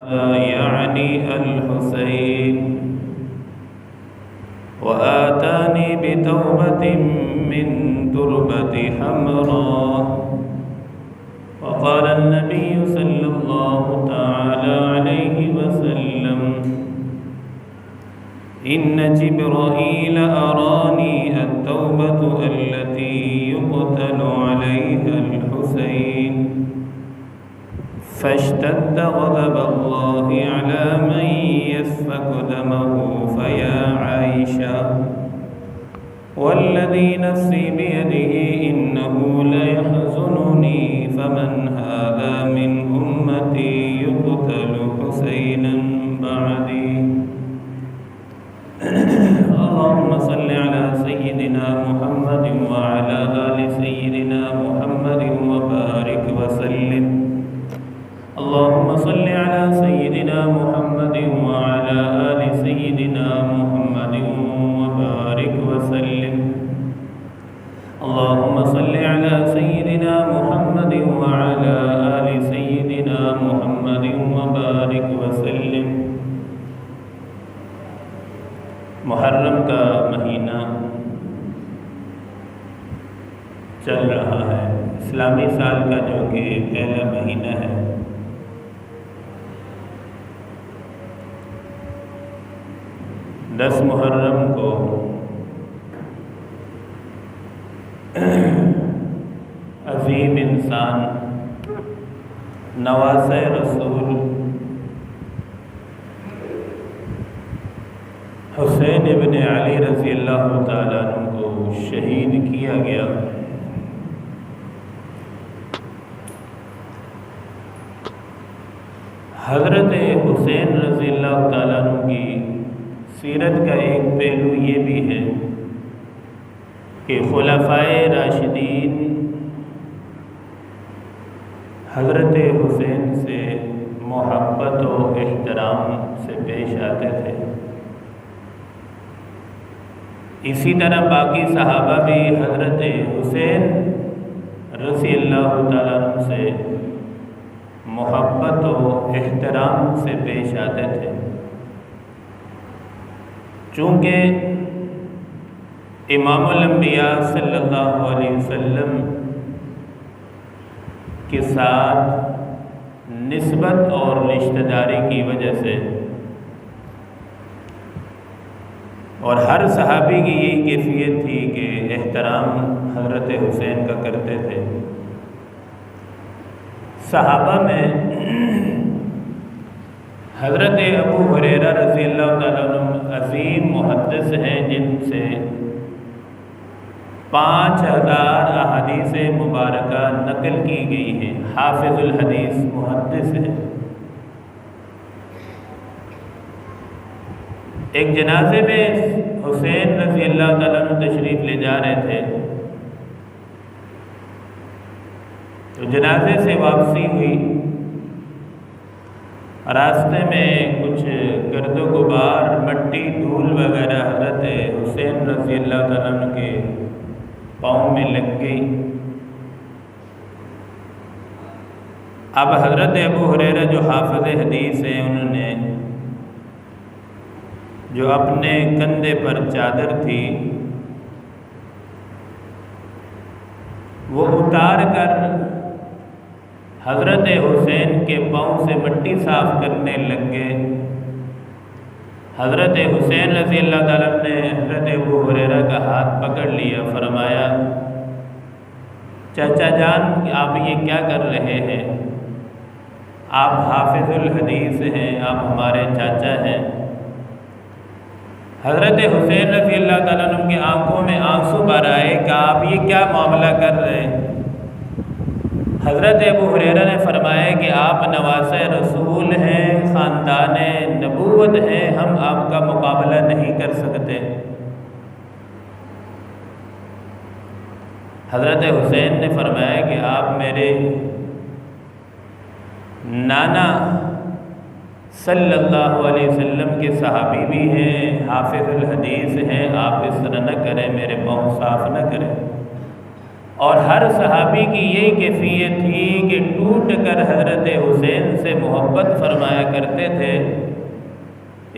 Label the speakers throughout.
Speaker 1: يعني الحسين، وآتاني بتوبة من تربة حمراء. وقال النبي صلى الله تعالى عليه وسلم: إن جبرائيل أراني التوبة التي يقتل عليها الحسين، فاشتد غضب الله على من يسفك دمه، فيا عائشة والذي نفسي بيده إنه ليحزنني فمن هذا من أمتي يقتل حسينا بعدي. اللهم صل على سيدنا محمد وعلى آل سيدنا محمد وبارك وسلم. اللهم صل على سيدنا محمد وعلى آل سيدنا محمد وبارك وسلم. اللهم صل على سيدنا محمد وعلى آل سيدنا محمد وبارك وسلم. محرم کا مہینہ چل رہا ہے، اسلامی سال کا جو کہ پہلا مہینہ ہے۔ 10 محرم کو عظیم انسان نواسۂ رسول حسین ابن علی رضی اللہ تعالیٰ عنہ کو شہید کیا گیا۔ حضرت حسین رضی اللہ تعالیٰ عنہ کی سیرت کا ایک پہلو یہ بھی ہے کہ خلفائے راشدین حضرت حسین سے محبت و احترام سے پیش آتے تھے۔ اسی طرح باقی صحابہ بھی حضرت حسین رضی اللہ تعالیٰ عنہ سے محبت و احترام سے پیش آتے تھے، چونکہ امام الانبیاء صلی اللہ علیہ وسلم کے ساتھ نسبت اور رشتہ داری کی وجہ سے، اور ہر صحابی کی یہی کیفیت تھی کہ احترام حضرت حسین کا کرتے تھے۔ صحابہ میں حضرت ابو ہریرہ رضی اللہ تعالیٰ عنہ عظیم محدث ہیں، جن سے 5000 احادیث مبارکہ نقل کی گئی ہیں، حافظ الحدیث محدث ہیں۔ ایک جنازے میں حسین رضی اللہ تعالیٰ عنہ تشریف لے جا رہے تھے، تو جنازے سے واپسی ہوئی، راستے میں کچھ گرد و غبار، مٹی، دھول وغیرہ حضرت حسین رضی اللہ تعالیٰ عنہ کے پاؤں میں لگ گئی۔ اب حضرت ابو ہریرہ جو حافظ حدیث ہیں، انہوں نے جو اپنے کندھے پر چادر تھی وہ اتار کر حضرت حسین کے پاؤں سے مٹی صاف کرنے لگ گئے۔ حضرت حسین رضی اللہ تعالیٰ نے حضرت ابو ہریرہ کا ہاتھ پکڑ لیا، فرمایا: چچا جان، آپ یہ کیا کر رہے ہیں؟ آپ حافظ الحدیث ہیں، آپ ہمارے چاچا ہیں۔ حضرت حسین رضی اللہ تعالیٰ عنہ کی آنکھوں میں آنسو بھر آئے کہ آپ یہ کیا معاملہ کر رہے ہیں؟ حضرت ابو ہریرہ نے فرمایا کہ آپ نواسۂ رسول ہیں، خاندان نبوت ہیں، ہم آپ کا مقابلہ نہیں کر سکتے۔ حضرت حسین نے فرمایا کہ آپ میرے نانا صلی اللہ علیہ وسلم کے صحابی بھی ہیں، حافظ الحدیث ہیں، آپ اس طرح نہ کریں، میرے پاؤں صاف نہ کریں۔ اور ہر صحابی کی یہی کیفیت تھی کہ ٹوٹ کر حضرت حسین سے محبت فرمایا کرتے تھے،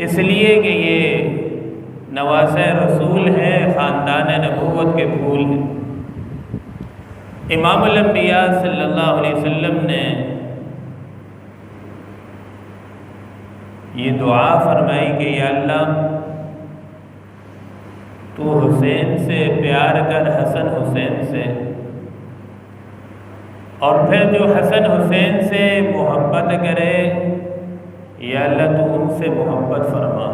Speaker 1: اس لیے کہ یہ نواسہ رسول ہیں، خاندان نبوت کے پھول ہیں۔ امام الانبیاء صلی اللہ علیہ وسلم نے یہ دعا فرمائی کہ یا اللہ تو حسین سے پیار کر، حسن حسین سے، اور پھر جو حسن حسین سے محبت کرے یا اللہ تو ان سے محبت فرما۔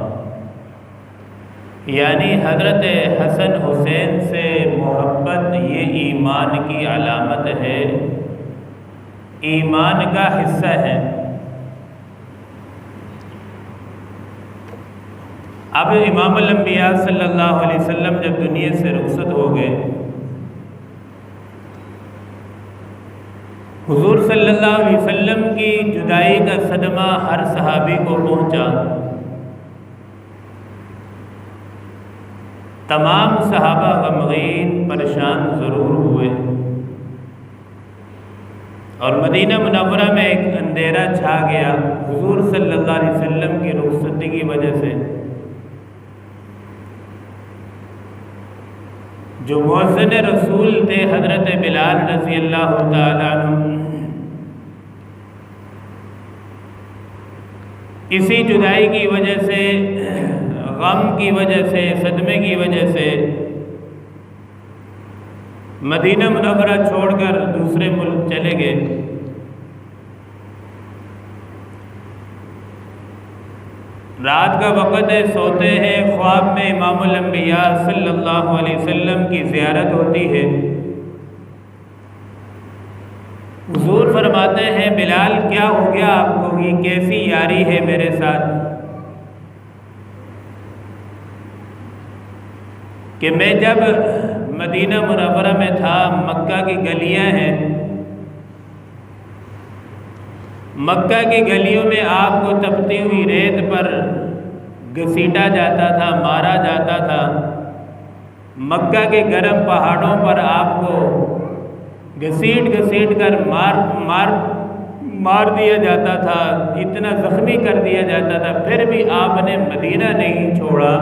Speaker 1: یعنی حضرت حسن حسین سے محبت یہ ایمان کی علامت ہے، ایمان کا حصہ ہے۔ اب امام الانبیاء صلی اللہ علیہ وسلم جب دنیا سے رخصت ہو گئے، حضور صلی اللہ علیہ وسلم کی جدائی کا صدمہ ہر صحابی کو پہنچا۔ تمام صحابہ غمگین پریشان ضرور ہوئے، اور مدینہ منورہ میں ایک اندھیرا چھا گیا حضور صلی اللہ علیہ وسلم کی رخصتی کی وجہ سے۔ جو مؤذن رسول تھے حضرت بلال رضی اللہ تعالیٰ عنہ، اسی جدائی کی وجہ سے، غم کی وجہ سے، صدمے کی وجہ سے مدینہ منورہ چھوڑ کر دوسرے ملک چلے گئے۔ رات کا وقت ہے، سوتے ہیں، خواب میں امام الانبیاء صلی اللہ علیہ وسلم کی زیارت ہوتی ہے۔ حضور فرماتے ہیں بلال کیا ہو گیا آپ کو، یہ کیسی یاری ہے میرے ساتھ کہ میں جب مدینہ منورہ میں تھا، مکہ کی گلیاں ہیں، مکہ کی گلیوں میں آپ کو تپتی ہوئی ریت پر گھسیٹا جاتا تھا، مارا جاتا تھا، مکہ کے گرم پہاڑوں پر آپ کو گھسیٹ کر مار دیا جاتا تھا، اتنا زخمی کر دیا جاتا تھا، پھر بھی آپ نے مدینہ نہیں چھوڑا،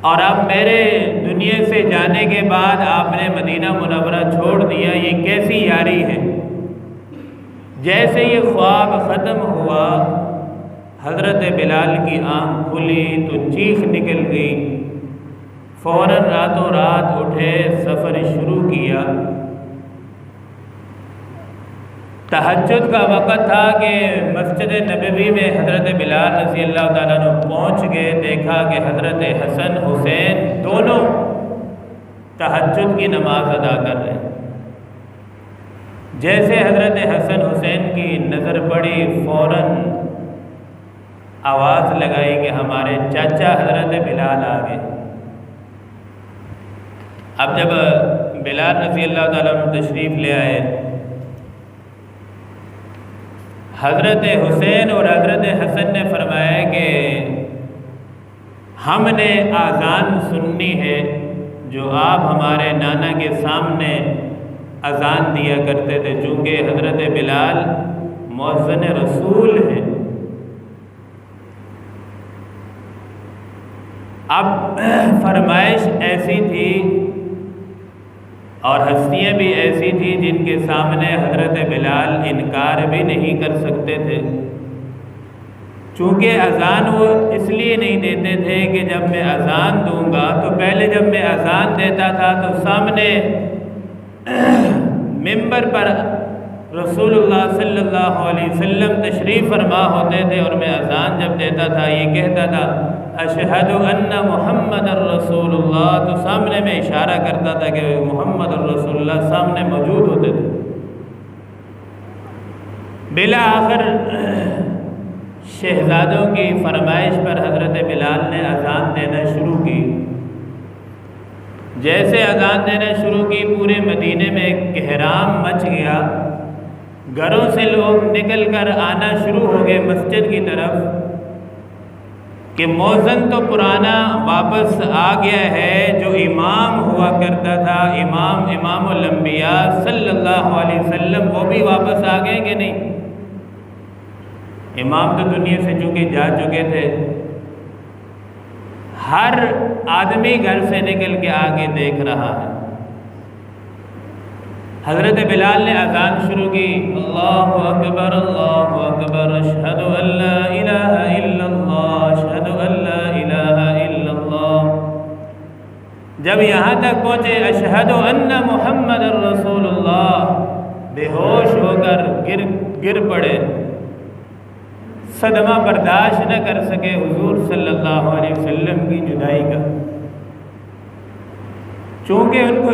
Speaker 1: اور اب میرے دنیا سے جانے کے بعد آپ نے مدینہ منورہ چھوڑ دیا، یہ کیسی یاری ہے۔ جیسے یہ خواب ختم ہوا، حضرت بلال کی آنکھ کھلی تو چیخ نکل گئی، فوراً راتوں رات اٹھے، سفر شروع کیا۔ تہجد کا وقت تھا کہ مسجد نبوی میں حضرت بلال رضی اللہ تعالیٰ عنہ پہنچ گئے، دیکھا کہ حضرت حسن حسین دونوں تہجد کی نماز ادا کر رہے ہیں۔ جیسے حضرت حسن حسین کی نظر پڑی، فوراً آواز لگائی کہ ہمارے چاچا حضرت بلال آ گئے۔ اب جب بلال رضی اللہ تعالیٰ عنہ تشریف لے آئے، حضرت حسین اور حضرت حسن نے فرمایا کہ ہم نے اذان سننی ہے جو آپ ہمارے نانا کے سامنے اذان دیا کرتے تھے، چونکہ حضرت بلال مؤذن رسول ہیں۔ اب فرمائش ایسی تھی اور ہستیاں بھی ایسی تھی جن کے سامنے حضرت بلال انکار بھی نہیں کر سکتے تھے، چونکہ اذان وہ اس لیے نہیں دیتے تھے کہ جب میں اذان دوں گا تو پہلے جب میں اذان دیتا تھا تو سامنے منبر پر رسول اللہ صلی اللہ علیہ وسلم تشریف فرما ہوتے تھے، اور میں اذان جب دیتا تھا یہ کہتا تھا اشہد ان محمد الرسول اللہ، تو سامنے میں اشارہ کرتا تھا کہ محمد الرسول اللہ سامنے موجود ہوتے تھے۔ بالآخر شہزادوں کی فرمائش پر حضرت بلال نے اذان دینا شروع کی۔ جیسے اذان دینا شروع کی، پورے مدینے میں ایک کہرام مچ گیا، گھروں سے لوگ نکل کر آنا شروع ہو گئے مسجد کی طرف کہ مؤذن تو پرانا واپس آ گیا ہے، جو امام ہوا کرتا تھا، امام الانبیاء صلی اللہ علیہ وسلم، وہ بھی واپس آ گئے کہ نہیں؟ امام تو دنیا سے چونکہ جا چکے تھے، ہر آدمی گھر سے نکل کے آگے دیکھ رہا ہے۔ حضرت بلال نے اذان شروع کی، اللہ اکبر اشہد ان لا الہ الا اللہ اشہد ان لا الہ الا اللہ۔ جب یہاں تک پہنچے اشہد ان محمد رسول اللہ، بے ہوش ہو کر گر پڑے، صدمہ برداشت نہ کر سکے حضور صلی اللہ علیہ وسلم کی جدائی کا، چونکہ ان کو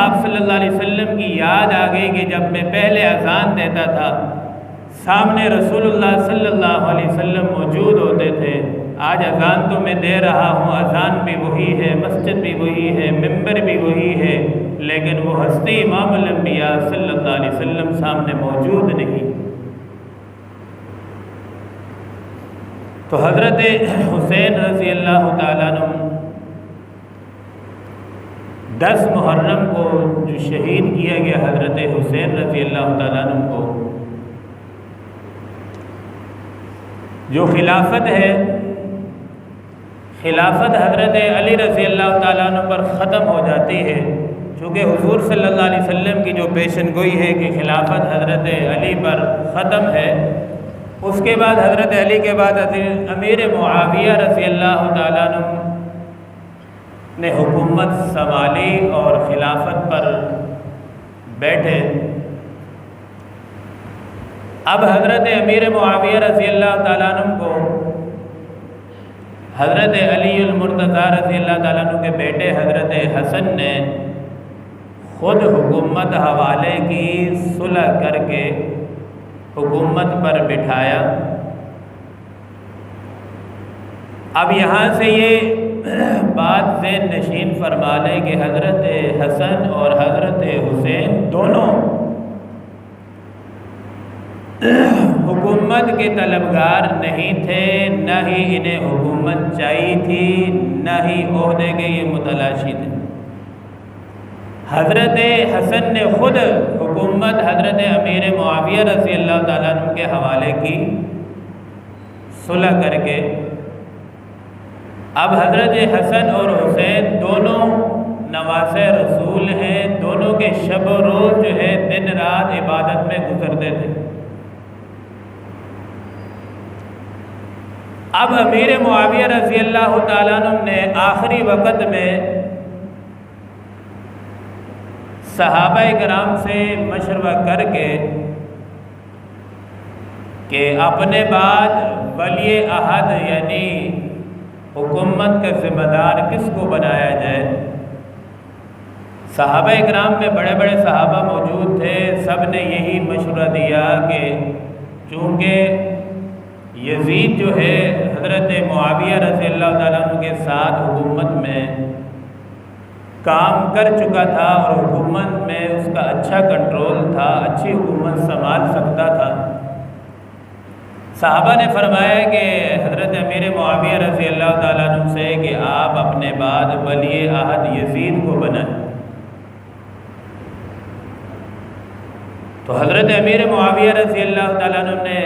Speaker 1: آپ صلی اللہ علیہ وسلم کی یاد آ گئی کہ جب میں پہلے اذان دیتا تھا سامنے رسول اللہ صلی اللہ علیہ وسلم موجود ہوتے تھے، آج اذان تو میں دے رہا ہوں، اذان بھی وہی ہے، مسجد بھی وہی ہے، ممبر بھی وہی ہے، لیکن وہ ہستی امام الانبیاء صلی اللہ علیہ وسلم سامنے موجود نہیں۔ تو حضرت حسین رضی اللہ تعالیٰ عنہ 10 محرم کو جو شہید کیا گیا حضرت حسین رضی اللہ تعالیٰ عنہ کو، جو خلافت ہے، خلافت حضرت علی رضی اللہ تعالیٰ عنہ پر ختم ہو جاتی ہے، چونکہ حضور صلی اللہ علیہ وسلم کی جو پیشن گوئی ہے کہ خلافت حضرت علی پر ختم ہے، اس کے بعد حضرت علی کے بعد امیر معاویہ رضی اللہ تعالیٰ عنہ نے حکومت سنبھالی اور خلافت پر بیٹھے۔ اب حضرت امیر معاویہ رضی اللہ تعالیٰ عنہ کو حضرت علی المرتضیٰ رضی اللہ تعالیٰ عنہ کے بیٹے حضرت حسن نے خود حکومت حوالے کی، صلح کر کے حکومت پر بٹھایا۔ اب یہاں سے یہ بات ذہن نشین فرما لیں کہ حضرت حسن اور حضرت حسین دونوں حکومت کے طلبگار نہیں تھے، نہ ہی انہیں حکومت چاہیے تھی، نہ ہی عہدے کے یہ متلاشی تھے۔ حضرت حسن نے خود حکومت حضرت امیر معاویہ رضی اللہ تعالیٰ عنہ کے حوالے کی، صلح کر کے۔ اب حضرت حسن اور حسین دونوں نواسے رسول ہیں، دونوں کے شب و روز جو ہے دن رات عبادت میں گزرتے تھے۔ اب امیر معاویہ رضی اللہ تعالیٰ عنہ نے آخری وقت میں صحابہ کرام سے مشورہ کر کے کہ اپنے بعد ولی عہد یعنی حکومت کا ذمہ دار کس کو بنایا جائے۔ صحابہ کرام میں بڑے بڑے صحابہ موجود تھے، سب نے یہی مشورہ دیا کہ چونکہ یزید جو ہے حضرت معاویہ رضی اللہ تعالیٰ عنہ کے ساتھ حکومت میں کام کر چکا تھا اور حکومت میں اس کا اچھا کنٹرول تھا، اچھی حکومت سنبھال سکتا تھا۔ صحابہ نے فرمایا کہ حضرت امیر معاویہ رضی اللہ تعالیٰ عنہ سے کہ آپ اپنے بعد ولی عہد یزید کو بنائیں۔ تو حضرت امیر معاویہ رضی اللہ تعالیٰ عنہ نے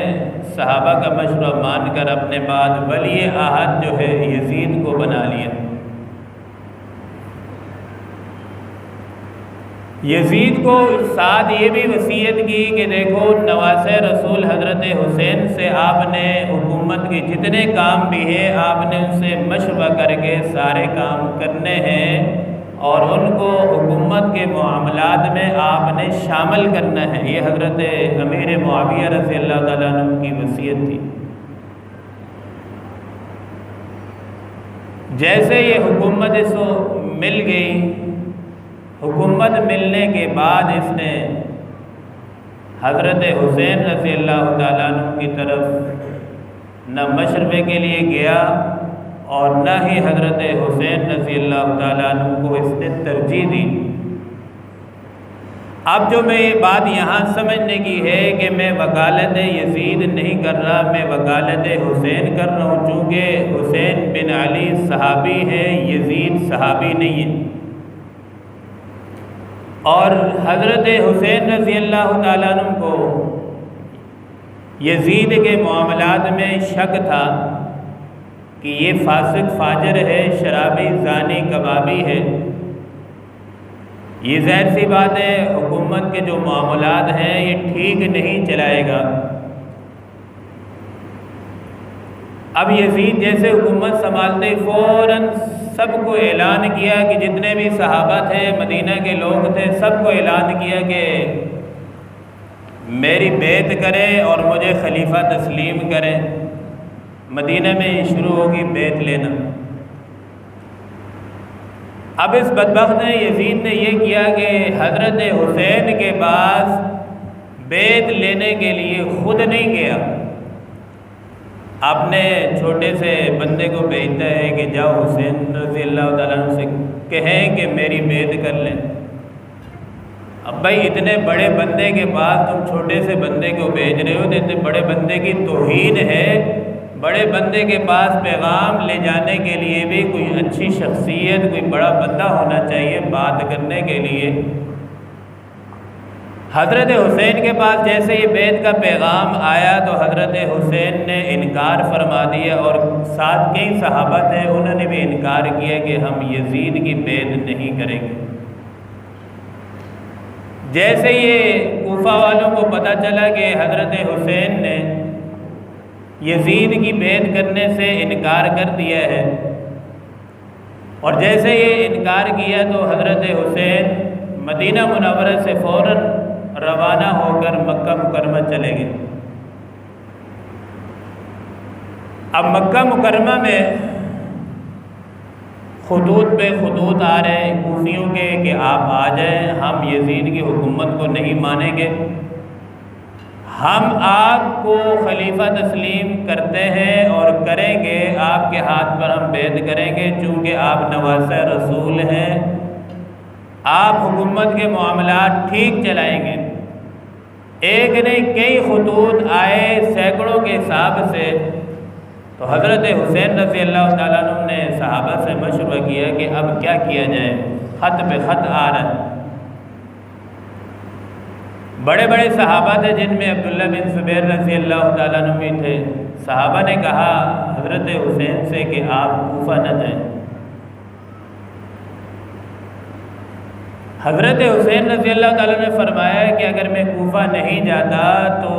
Speaker 1: صحابہ کا مشورہ مان کر اپنے بعد ولی عہد جو ہے یزید کو بنا لیا۔ یزید کو ساتھ یہ بھی وصیت کی کہ دیکھو نواسے رسول حضرت حسین سے آپ نے حکومت کے جتنے کام بھی ہیں آپ نے ان سے مشورہ کر کے سارے کام کرنے ہیں اور ان کو حکومت کے معاملات میں آپ نے شامل کرنا ہے۔ یہ حضرت امیر معاویہ رضی اللہ تعالیٰ عنہ کی وصیت تھی۔ جیسے یہ حکومت اس کو مل گئی، حکومت ملنے کے بعد اس نے حضرت حسین رضی اللہ تعالیٰ عنہ کی طرف نہ مشورے کے لیے گیا اور نہ ہی حضرت حسین رضی اللہ تعالیٰ عنہ کو اس نے ترجیح دی۔ اب جو میں یہ بات یہاں سمجھنے کی ہے کہ میں وکالت یزید نہیں کر رہا، میں وکالت حسین کر رہا ہوں، چونکہ حسین بن علی صحابی ہیں، یزید صحابی نہیں ہے۔ اور حضرت حسین رضی اللہ تعالیٰ عنہ کو یزید کے معاملات میں شک تھا کہ یہ فاسق فاجر ہے، شرابی، زانی، کبابی ہے۔ یہ ظاہر سی بات ہے حکومت کے جو معاملات ہیں یہ ٹھیک نہیں چلائے گا۔ اب یزید جیسے حکومت سنبھالتے فوراً سب کو اعلان کیا کہ جتنے بھی صحابہ تھے، مدینہ کے لوگ تھے، سب کو اعلان کیا کہ میری بیعت کریں اور مجھے خلیفہ تسلیم کریں۔ مدینہ میں شروع ہوگی بیعت لینا۔ اب اس بدبخت نے یزید نے یہ کیا کہ حضرت حسین کے پاس بیعت لینے کے لیے خود نہیں گیا، اپنے چھوٹے سے بندے کو بھیجتا ہے کہ جاؤ حسین رضی اللہ تعالیٰ عنہ سے کہیں کہ میری بیعت کر لیں۔ اب بھائی اتنے بڑے بندے کے پاس تم چھوٹے سے بندے کو بھیج رہے ہو تو اتنے بڑے بندے کی توہین ہے۔ بڑے بندے کے پاس پیغام لے جانے کے لیے بھی کوئی اچھی شخصیت، کوئی بڑا بندہ ہونا چاہیے بات کرنے کے لیے۔ حضرت حسین کے پاس جیسے یہ بیعت کا پیغام آیا تو حضرت حسین نے انکار فرما دیا، اور ساتھ کئی صحابہ تھے انہوں نے بھی انکار کیا کہ ہم یزید کی بیعت نہیں کریں گے۔ جیسے یہ کوفہ والوں کو پتہ چلا کہ حضرت حسین نے یزید کی بیعت کرنے سے انکار کر دیا ہے، اور جیسے یہ انکار کیا تو حضرت حسین مدینہ منورہ سے فوراً روانہ ہو کر مکہ مکرمہ چلے گئے۔ اب مکہ مکرمہ میں خطوط پہ خطوط آ رہے ہیں کوفیوں کے کہ آپ آ جائیں، ہم یزید کی حکومت کو نہیں مانیں گے، ہم آپ کو خلیفہ تسلیم کرتے ہیں اور کریں گے، آپ کے ہاتھ پر ہم بیعت کریں گے، چونکہ آپ نواسہ رسول ہیں، آپ حکومت کے معاملات ٹھیک چلائیں گے۔ ایک نہیں کئی خطوط آئے سینکڑوں کے حساب سے، تو حضرت حسین رضی اللہ تعالیٰ عنہ نے صحابہ سے مشورہ کیا کہ اب کیا کیا جائے، خط پہ خط آ رہا ہے۔ بڑے بڑے صحابہ تھے جن میں عبداللہ بن زبیر رضی اللہ تعالیٰ عنہ بھی تھے۔ صحابہ نے کہا حضرت حسین سے کہ آپ کوفہ نہ جائیں۔ حضرت حسین رضی اللہ تعالیٰ نے فرمایا کہ اگر میں کوفہ نہیں جاتا تو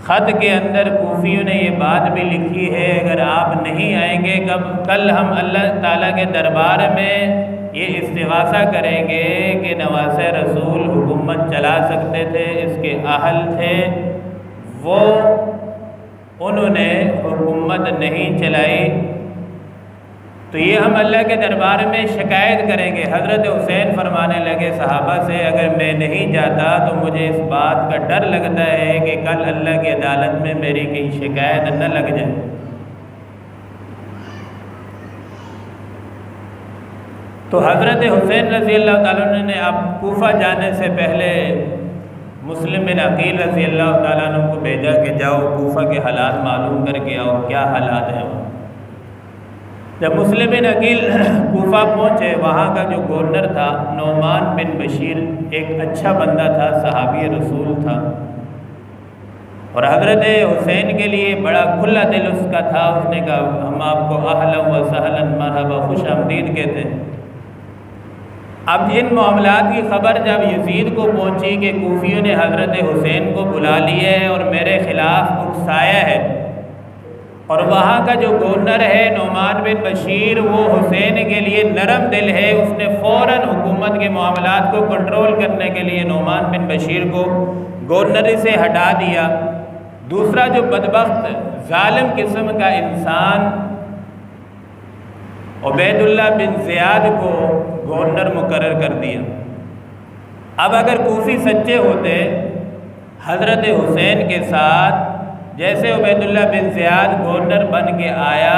Speaker 1: خط کے اندر کوفیوں نے یہ بات بھی لکھی ہے اگر آپ نہیں آئیں گے کل ہم اللہ تعالیٰ کے دربار میں یہ استغاثہ کریں گے کہ نواسہ رسول حکومت چلا سکتے تھے، اس کے اہل تھے، وہ انہوں نے حکومت نہیں چلائی، تو یہ ہم اللہ کے دربار میں شکایت کریں گے۔ حضرت حسین فرمانے لگے صحابہ سے اگر میں نہیں جاتا تو مجھے اس بات کا ڈر لگتا ہے کہ کل اللہ کی عدالت میں میری کہیں شکایت نہ لگ جائے۔ تو حضرت حسین رضی اللہ تعالیٰ عنہ نے اب کوفہ جانے سے پہلے مسلم بن عقیل رضی اللہ تعالیٰ عنہ کو بھیجا کہ جاؤ کوفہ کے حالات معلوم کر کے آؤ، کیا حالات ہیں وہاں۔ جب مسلم بن عقیل کوفہ پہنچے، وہاں کا جو گورنر تھا نعمان بن بشیر ایک اچھا بندہ تھا، صحابی رسول تھا، اور حضرت حسین کے لیے بڑا کھلا دل اس کا تھا۔ اس نے کہا ہم آپ کو اہلا و سہلا مرحبا، خوش آمدید کہتے ہیں۔ اب ان معاملات کی خبر جب یزید کو پہنچی کہ کوفیوں نے حضرت حسین کو بلا لیا ہے اور میرے خلاف اکسایا ہے، اور وہاں کا جو گورنر ہے نعمان بن بشیر وہ حسین کے لیے نرم دل ہے، اس نے فوراً حکومت کے معاملات کو کنٹرول کرنے کے لیے نعمان بن بشیر کو گورنری سے ہٹا دیا۔ دوسرا جو بدبخت ظالم قسم کا انسان عبید اللہ بن زیاد کو گورنر مقرر کر دیا۔ اب اگر کوفی سچے ہوتے حضرت حسین کے ساتھ جیسے عبید اللہ بن زیاد گورنر بن کے آیا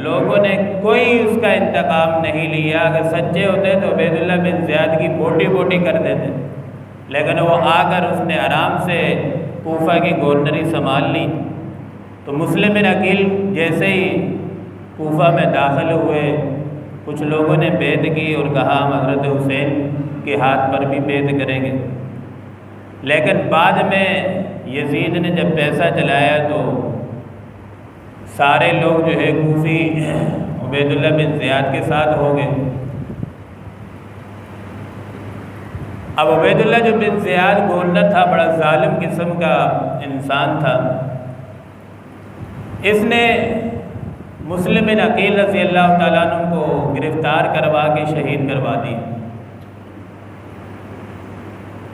Speaker 1: لوگوں نے کوئی اس کا انتقام نہیں لیا۔ اگر سچے ہوتے تو عبید اللہ بن زیاد کی بوٹی بوٹی کر دیتے، لیکن وہ آ کر اس نے آرام سے کوفہ کی گورنری سنبھال لی۔ تو مسلم بن عقیل جیسے ہی کوفہ میں داخل ہوئے، کچھ لوگوں نے بیعت کی اور کہا ہم حضرت حسین کے ہاتھ پر بھی بیعت کریں گے، لیکن بعد میں یزید نے جب پیسہ چلایا تو سارے لوگ جو ہے کوفی عبید اللہ بن زیاد کے ساتھ ہو گئے۔ اب عبید اللہ جو بن زیاد گورنر تھا، بڑا ظالم قسم کا انسان تھا، اس نے مسلم بن عقیل رضی اللہ تعالیٰ عنہ کو گرفتار کروا کے شہید کروا دی،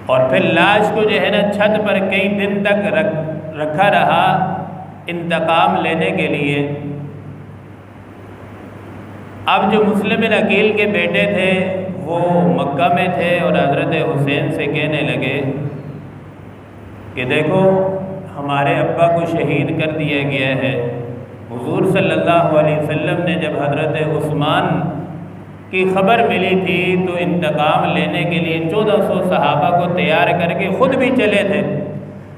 Speaker 1: اور پھر لاش کو جو ہے نا چھت پر کئی دن تک رکھا رہا انتقام لینے کے لیے۔ اب جو مسلم بن عقیل کے بیٹے تھے وہ مکہ میں تھے اور حضرت حسین سے کہنے لگے کہ دیکھو ہمارے ابا کو شہید کر دیا گیا ہے۔ حضور صلی اللہ علیہ وسلم نے جب حضرت عثمان کی خبر ملی تھی تو انتقام لینے کے لیے 1400 صحابہ کو تیار کر کے خود بھی چلے تھے۔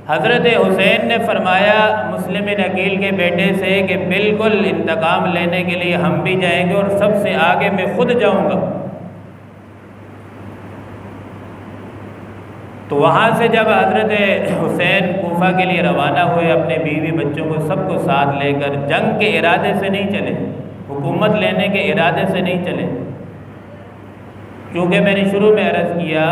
Speaker 1: حضرت حسین نے فرمایا مسلم بن عقیل کے بیٹے سے کہ بالکل انتقام لینے کے لیے ہم بھی جائیں گے اور سب سے آگے میں خود جاؤں گا۔ تو وہاں سے جب حضرت حسین کوفہ کے لیے روانہ ہوئے، اپنے بیوی بچوں کو سب کو ساتھ لے کر، جنگ کے ارادے سے نہیں چلے، حکومت لینے کے ارادے سے نہیں چلے، کیونکہ میں نے شروع میں عرض کیا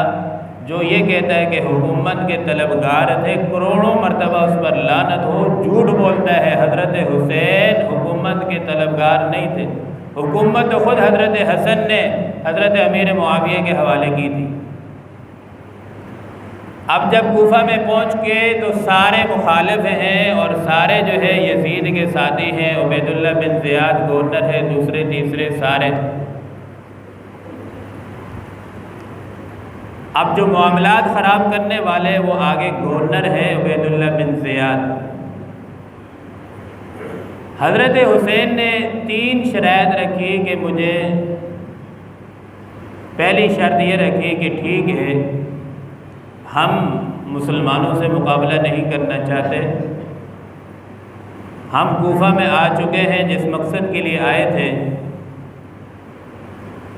Speaker 1: جو یہ کہتا ہے کہ حکومت کے طلبگار تھے کروڑوں مرتبہ اس پر لعنت ہو، جھوٹ بولتا ہے۔ حضرت حسین حکومت کے طلبگار نہیں تھے، حکومت تو خود حضرت حسن نے حضرت امیر معاویہ کے حوالے کی تھی۔ اب جب کوفہ میں پہنچ کے تو سارے مخالف ہیں اور سارے جو ہے یزید کے ساتھی ہیں، عبید اللہ بن زیاد گورنر ہے، دوسرے تیسرے سارے۔ اب جو معاملات خراب کرنے والے وہ آگے گورنر ہے عبید اللہ بن زیاد۔ حضرت حسین نے 3 شرائط رکھی کہ مجھے، پہلی شرط یہ رکھی کہ ٹھیک ہے ہم مسلمانوں سے مقابلہ نہیں کرنا چاہتے، ہم کوفہ میں آ چکے ہیں، جس مقصد کے لیے آئے تھے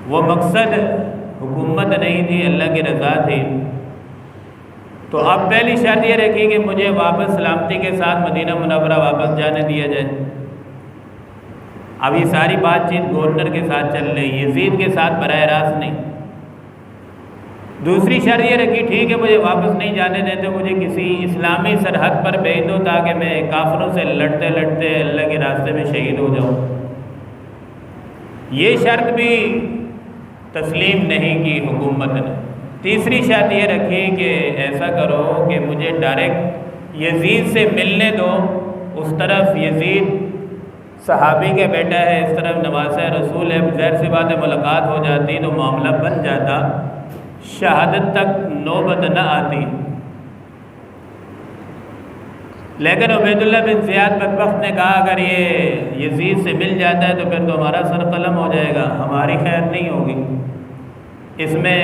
Speaker 1: وہ مقصد حکومت نہیں تھی، اللہ کی رضا تھی۔ تو اب پہلی شرط یہ رکھی کہ مجھے واپس سلامتی کے ساتھ مدینہ منورہ واپس جانے دیا جائے۔ اب یہ ساری بات چیت گورنر کے ساتھ چل رہی، یزید کے ساتھ براہ راست نہیں۔ دوسری شرط یہ رکھی ٹھیک ہے مجھے واپس نہیں جانے دیتے، مجھے کسی اسلامی سرحد پر بھیج دو تاکہ میں کافروں سے لڑتے لڑتے اللہ کے راستے میں شہید ہو جاؤں۔ یہ شرط بھی تسلیم نہیں کی حکومت نے۔ تیسری شرط یہ رکھی کہ ایسا کرو کہ مجھے ڈائریکٹ یزید سے ملنے دو، اس طرف یزید صحابی کا بیٹا ہے، اس طرف نواسہ رسول ہے، ظاہر سی بات ہے ملاقات ہو جاتی تو معاملہ بن جاتا، شہادت تک نوبت نہ آتی۔ لیکن عبید اللہ بن زیاد بدبخت نے کہا اگر یہ یزید سے مل جاتا ہے تو پھر تو ہمارا سر قلم ہو جائے گا، ہماری خیر نہیں ہوگی۔ اس میں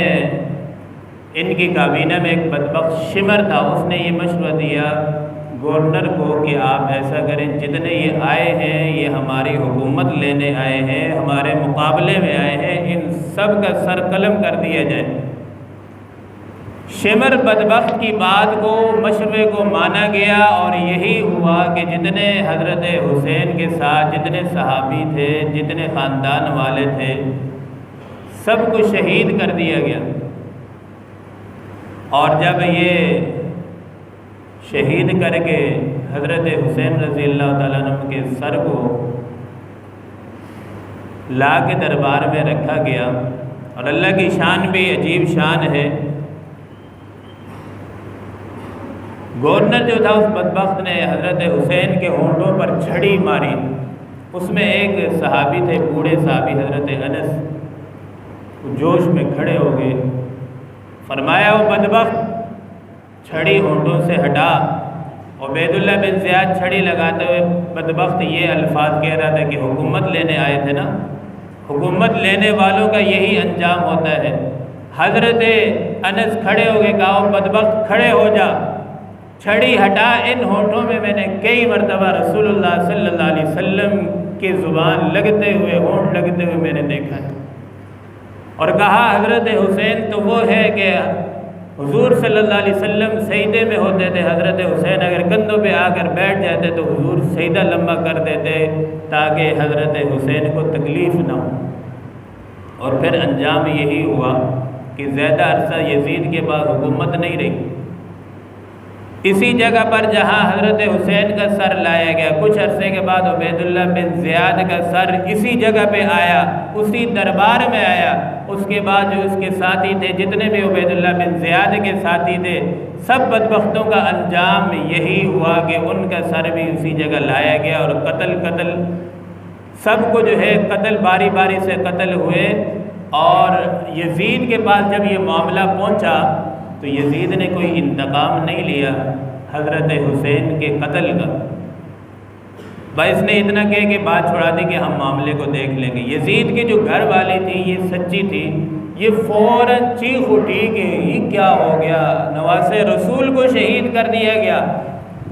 Speaker 1: ان کی کابینہ میں ایک بدبخت شمر تھا، اس نے یہ مشورہ دیا گورنر کو کہ آپ ایسا کریں جتنے یہ آئے ہیں یہ ہماری حکومت لینے آئے ہیں، ہمارے مقابلے میں آئے ہیں، ان سب کا سر قلم کر دیا جائے۔ شمر بدبخت کی بات کو، مشورے کو مانا گیا اور یہی ہوا کہ جتنے حضرت حسین کے ساتھ جتنے صحابی تھے، جتنے خاندان والے تھے، سب کو شہید کر دیا گیا۔ اور جب یہ شہید کر کے حضرت حسین رضی اللہ تعالیٰ عنہ کے سر کو لا کے دربار میں رکھا گیا، اور اللہ کی شان بھی عجیب شان ہے، گورنر جو تھا اس بدبخت نے حضرت حسین کے ہونٹوں پر چھڑی ماری۔ اس میں ایک صحابی تھے، بوڑھے صحابی حضرت انس، جوش میں کھڑے ہو گئے، فرمایا وہ بدبخت چھڑی ہونٹوں سے ہٹا عبید اللہ بن زیاد چھڑی لگاتے ہوئے بدبخت یہ الفاظ کہہ رہا تھا کہ حکومت لینے آئے تھے نا، حکومت لینے والوں کا یہی انجام ہوتا ہے۔ حضرت انس کھڑے ہو گئے، کہا بدبخت کھڑے ہو جا، چھڑی ہٹا، ان ہونٹوں میں میں نے کئی مرتبہ رسول اللہ صلی اللہ علیہ وسلم کی زبان لگتے ہوئے، ہونٹ لگتے ہوئے میں نے دیکھا ہے۔ اور کہا حضرت حسین تو وہ ہے کہ حضور صلی اللہ علیہ وسلم سجدے میں ہوتے تھے، حضرت حسین اگر کندھوں پہ آ کر بیٹھ جاتے تو حضور سجدہ لمبا کر دیتے تاکہ حضرت حسین کو تکلیف نہ ہو۔ اور پھر انجام یہی ہوا کہ زیادہ عرصہ یزید کے بعد حکومت نہیں رہی۔ اسی جگہ پر جہاں حضرت حسین کا سر لایا گیا، کچھ عرصے کے بعد عبید اللہ بن زیاد کا سر اسی جگہ پہ آیا، اسی دربار میں آیا۔ اس کے بعد جو اس کے ساتھی تھے، جتنے بھی عبید اللہ بن زیاد کے ساتھی تھے، سب بدبختوں کا انجام یہی ہوا کہ ان کا سر بھی اسی جگہ لایا گیا اور قتل سب کو جو ہے قتل باری باری سے قتل ہوئے۔ اور یزید کے پاس جب یہ معاملہ پہنچا تو یزید نے کوئی انتقام نہیں لیا حضرت حسین کے قتل کا، بس اس نے اتنا کہہ کہ بات چھوڑا دی کہ ہم معاملے کو دیکھ لیں گے۔ یزید کی جو گھر والی تھی یہ سچی تھی، یہ فوراً چیخ اٹھی کہ یہ کیا ہو گیا، نواز رسول کو شہید کر دیا گیا۔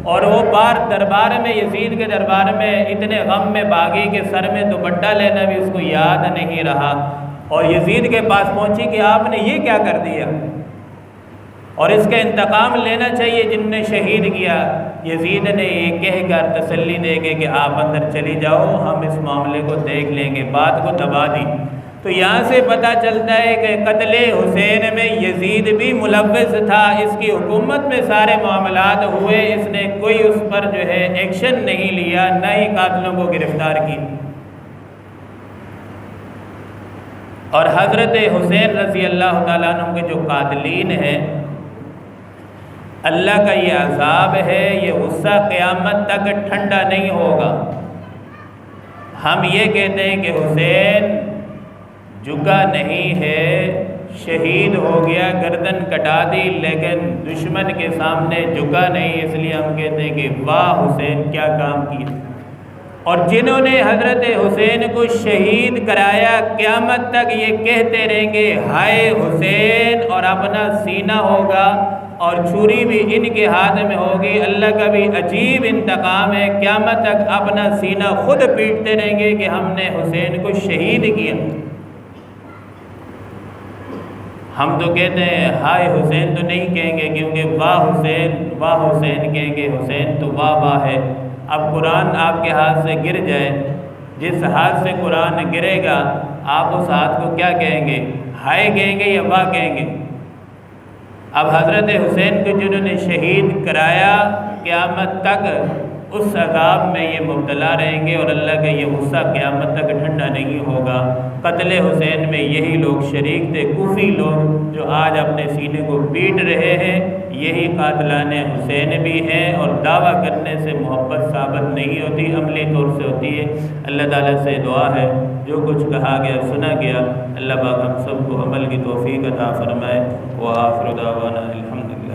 Speaker 1: اور وہ دربار میں، یزید کے دربار میں اتنے غم میں باغی کہ سر میں دوپٹہ لینا بھی اس کو یاد نہیں رہا، اور یزید کے پاس پہنچی کہ آپ نے یہ کیا کر دیا، اور اس کا انتقام لینا چاہیے جن نے شہید کیا۔ یزید نے یہ کہہ کر تسلی دے کے کہ آپ اندر چلی جاؤ، ہم اس معاملے کو دیکھ لیں گے، بات کو دبا دی۔ تو یہاں سے پتہ چلتا ہے کہ قتل حسین میں یزید بھی ملوث تھا، اس کی حکومت میں سارے معاملات ہوئے، اس نے کوئی اس پر جو ہے ایکشن نہیں لیا، نہ ہی قاتلوں کو گرفتار کی۔ اور حضرت حسین رضی اللہ تعالیٰ عنہ کے جو قاتلین ہیں، اللہ کا یہ عذاب ہے، یہ غصہ قیامت تک ٹھنڈا نہیں ہوگا۔ ہم یہ کہتے ہیں کہ حسین جھکا نہیں ہے، شہید ہو گیا، گردن کٹا دی، لیکن دشمن کے سامنے جھکا نہیں، اس لیے ہم کہتے ہیں کہ واہ حسین کیا کام کیا۔ اور جنہوں نے حضرت حسین کو شہید کرایا قیامت تک یہ کہتے رہیں گے ہائے حسین، اور اپنا سینہ ہوگا اور چھری بھی ان کے ہاتھ میں ہوگی۔ اللہ کا بھی عجیب انتقام ہے، قیامت تک اپنا سینہ خود پیٹتے رہیں گے کہ ہم نے حسین کو شہید کیا۔ ہم تو کہتے ہیں ہائے حسین تو نہیں کہیں گے، کیونکہ واہ حسین کہیں گے، حسین تو واہ واہ ہے۔ اب قرآن آپ کے ہاتھ سے گر جائے، جس ہاتھ سے قرآن گرے گا آپ اس ہاتھ کو کیا کہیں گے، ہائے کہیں گے یا واہ کہیں گے؟ اب حضرت حسین کو جنہوں نے شہید کرایا قیامت تک اس عذاب میں یہ مبتلا رہیں گے، اور اللہ کا یہ غصہ قیامت تک ٹھنڈا نہیں ہوگا۔ قتل حسین میں یہی لوگ شریک تھے، کوفی لوگ جو آج اپنے سینے کو پیٹ رہے ہیں، یہی قاتلان حسین بھی ہیں، اور دعویٰ کرنے سے محبت ثابت نہیں ہوتی، عملی طور سے ہوتی ہے۔ اللہ تعالیٰ سے دعا ہے جو کچھ کہا گیا سنا گیا اللہ پاک ہم سب کو عمل کی توفیق عطا فرمائے۔ وآخر دعوانا الحمدللہ۔